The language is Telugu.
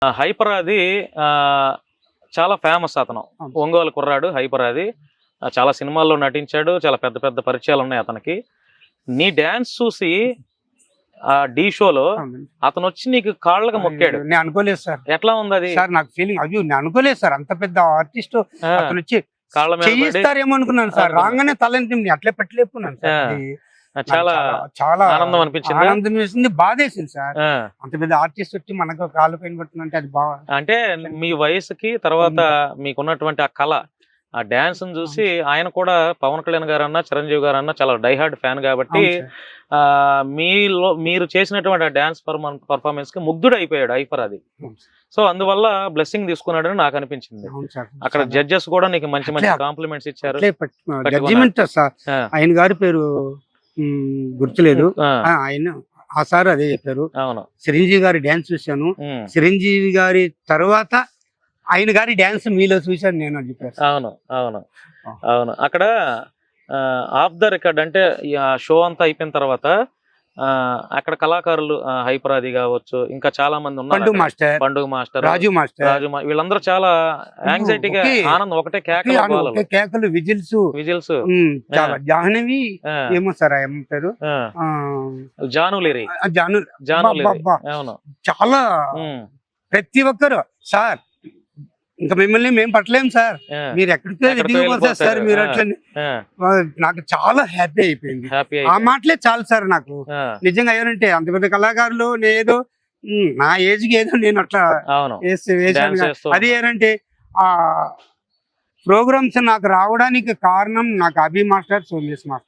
హైపర్ అది చాలా ఫేమస్ అతను. అవును. ఒంగోలు కుర్రాడు హైపర్ అది. చాలా సినిమాల్లో నటించాడు. చాలా పెద్ద పెద్ద పరిచయాలు ఉన్నాయి అతనికి. నీ డాన్స్ చూసి ఆ ఢీ షోలో అవునండి. అతను వచ్చి నీకు కాళ్ళకి మొక్కాడు. నేను అనుకోలేదు సార్. ఎట్లా ఉంది అది? సార్ నాకు ఫీలింగ్ అయ్యో నేను అనుకోలేదు సార్, అంత పెద్ద ఆర్టిస్ట్ ఆ, అతను వచ్చి కాళ్ళ మీద పడి చేయిస్తారేమో అనుకున్నాను సార్. అనుకున్నా. రాగానే తలని అట్లే పెట్టలేకున్నాను సార్. ఆ. ఇది నాకు చాలా చాలా ఆనందం అనిపించింది. ఆనందం వేసింది, బాధేసింది సార్. అంత పెద్ద ఆర్టిస్ట్ వచ్చి మనకు కాళ్ళు పైన కొట్టినంటే అది బాగా అంటే మీ వయసుకి తర్వాత మీకున్నటువంటి ఆ కళ, ఆ డాన్స్ చూసి ఆయన కూడా పవన్ కళ్యాణ్ గారన్నా చిరంజీవి గారన్నా చాలా డైహార్డ్ ఫ్యాన్ కాబట్టి అవును సార్. మీరు చేసినటువంటి ఆ డాన్స్ పర్ఫార్మెన్స్ కి ముగ్ధుడు అయిపోయాడు హైపర్ అది. అవును సార్. సో అందువల్ల బ్లెస్సింగ్ తీసుకున్నాడని నాకు అనిపించింది. అవును సార్. అక్కడ చాలా జడ్జెస్ కూడా నీకు మంచి మంచి అట్లే కాంప్లిమెంట్స్ ఇచ్చారు. అట్లే జడ్జిమెంట్ సార్. ఆ, ఆయన గారి పేరు గుర్తులేదు. ఆ, ఆయన ఆ సార్ అదే చెప్పారు. అవును. చిరంజీవి గారి డ్యాన్స్ చూశాను, ఉమ్, చిరంజీవి గారి తర్వాత ఆయన గారి డ్యాన్స్ మీలో చూశాను నేను అని చెప్పారు. అవును అవును అవును. అక్కడ ఆఫ్ ద రికార్డ్ అంటే ఈ షో అంతా అయిపోయిన తర్వాత అక్కడ కళాకారులు హైపరాది కావచ్చు, ఇంకా చాలా మంది ఉన్నారు. పండు మాస్టర్, పండుగ మాస్టర్, రాజు మాస్టర్, వీళ్ళందరూ చాలా యాంగ్జైటీగా ఒకే ఆనందం ఒకటే కేకలు ఒకే కేకలు, విజిల్స్, విజిల్స్. చాలా జాహ్నవి ఏమో సార్ ఆ అమ్మ పేరు జానులిరి జానులిరి. అబ్బబ్బా. అవును. చాలా ఉమ్, ప్రతి ఒక్కరు సార్ ఇంకా మిమ్మల్ని మేము పట్టలేం సార్, మీరు ఎక్కడికో దిగిపోతారు సార్ మీరు అట్లా. నాకు చాలా హ్యాపీ అయిపోయింది హ్యాపీ ఆ మాటలే చాలు సార్ నాకు. నిజంగా ఎవరంటే అంత పెద్ద కళాకారులు ఏదో నా ఏజ్ కి ఏదో నేను అట్లా అవును వేసాను. Dance చేస్తూ అది ఏంటంటే ఆ ప్రోగ్రామ్స్ నాకు రావడానికి కారణం నాకు అభి మాస్టర్, సోమేష్ మాస్టర్.